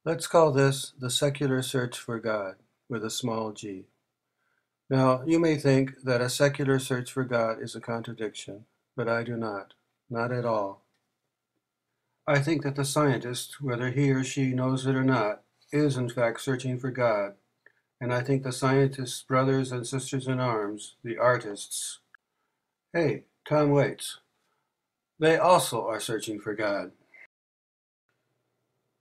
Let's call this the secular search for God, with a small g. Now, you may think that a secular search for God is a contradiction, but I do not. Not at all. I think that the scientist, whether he or she knows it or not, is in fact searching for God, and I think the scientist's brothers and sisters in arms, the artists, hey, Tom Waits, they also are searching for God.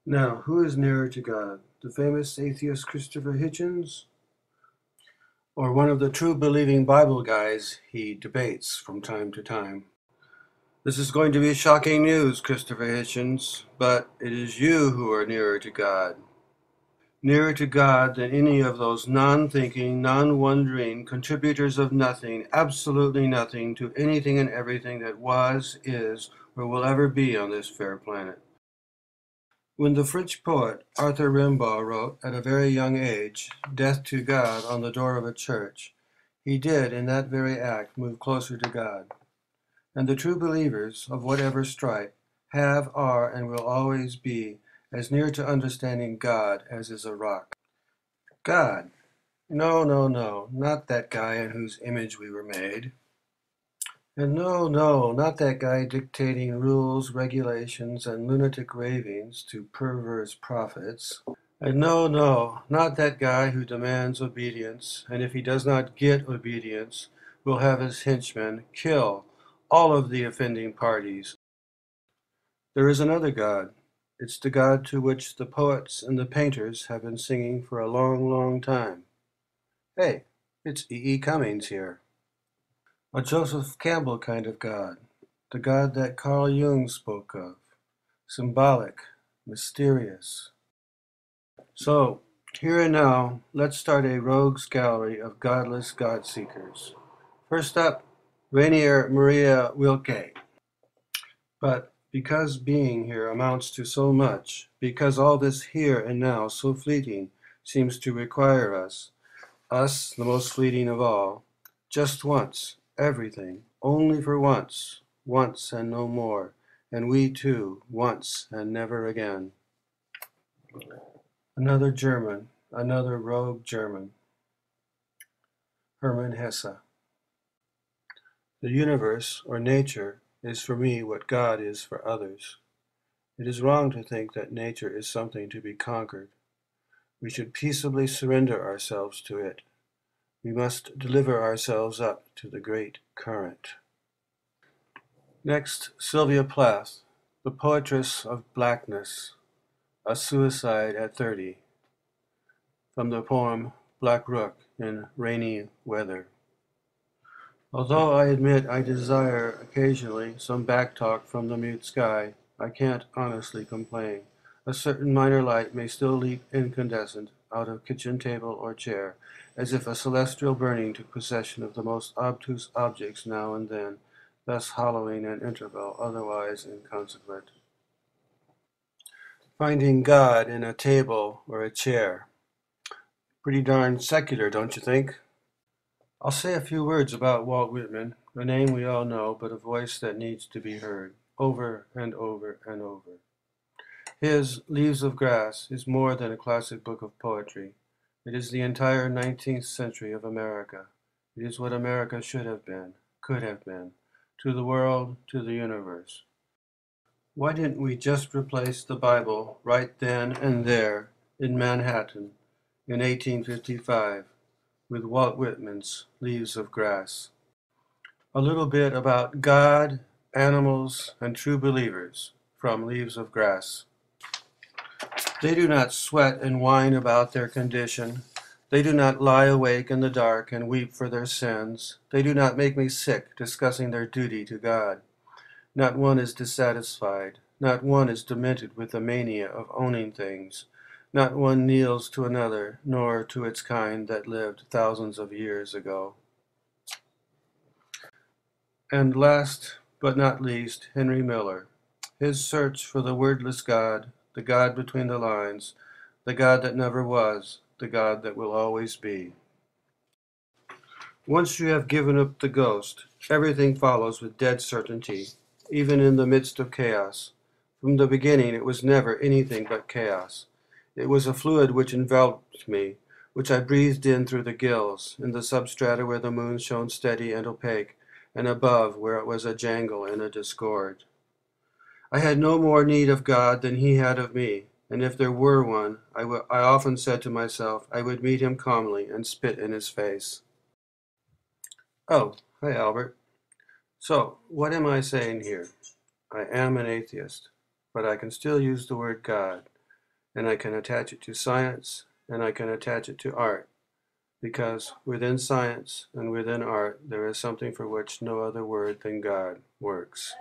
Now, who is nearer to God? The famous atheist Christopher Hitchens? Or one of the true believing Bible guys he debates from time to time? This is going to be shocking news, Christopher Hitchens, but it is you who are nearer to God. Nearer to God than any of those non-thinking, non-wondering contributors of nothing, absolutely nothing, to anything and everything that was, is, or will ever be on this fair planet. When the French poet Arthur Rimbaud wrote, at a very young age, "Death to God" on the door of a church, he did, in that very act, move closer to God. And the true believers, of whatever stripe, have, are, and will always be as near to understanding God as is a rock. God. No, no, no, not that guy in whose image we were made. And no, no, not that guy dictating rules, regulations, and lunatic ravings to perverse prophets. And no, no, not that guy who demands obedience, and if he does not get obedience, will have his henchmen kill all of the offending parties. There is another God. It's the God to which the poets and the painters have been singing for a long, long time. Hey, it's E. E. Cummings here. A Joseph Campbell kind of God, the God that Carl Jung spoke of, symbolic, mysterious. So, here and now, let's start a rogues gallery of godless God seekers. First up, Rainier Maria Wilke. But because being here amounts to so much, because all this here and now so fleeting seems to require us, the most fleeting of all, just once, everything, only for once and no more, and we too, once and never again. Another German, another rogue German, Hermann Hesse. The universe, or nature, is for me what God is for others. It is wrong to think that nature is something to be conquered. We should peaceably surrender ourselves to it. We must deliver ourselves up to the great current. Next, Sylvia Plath, the poetress of blackness, a suicide at 30, from the poem Black Rook in Rainy Weather. Although I admit I desire occasionally some backtalk from the mute sky, I can't honestly complain. A certain minor light may still leap incandescent out of kitchen table or chair, as if a celestial burning took possession of the most obtuse objects now and then, thus hollowing an interval otherwise inconsequent. Finding God in a table or a chair. Pretty darn secular, don't you think? I'll say a few words about Walt Whitman, a name we all know, but a voice that needs to be heard, over and over and over. His Leaves of Grass is more than a classic book of poetry. It is the entire 19th century of America. It is what America should have been, could have been, to the world, to the universe. Why didn't we just replace the Bible right then and there in Manhattan in 1855 with Walt Whitman's Leaves of Grass? A little bit about God, animals, and true believers from Leaves of Grass. They do not sweat and whine about their condition. They do not lie awake in the dark and weep for their sins. They do not make me sick discussing their duty to God. Not one is dissatisfied. Not one is demented with the mania of owning things. Not one kneels to another, nor to its kind that lived thousands of years ago. And last but not least, Henry Miller. His search for the wordless God, the God between the lines, the God that never was, the God that will always be. Once you have given up the ghost, everything follows with dead certainty, even in the midst of chaos. From the beginning, it was never anything but chaos. It was a fluid which enveloped me, which I breathed in through the gills, in the substrata where the moon shone steady and opaque, and above where it was a jangle and a discord. I had no more need of God than he had of me, and if there were one, I often said to myself, I would meet him calmly and spit in his face. Oh, hi Albert. So, what am I saying here? I am an atheist, but I can still use the word God, and I can attach it to science, and I can attach it to art, because within science and within art there is something for which no other word than God works.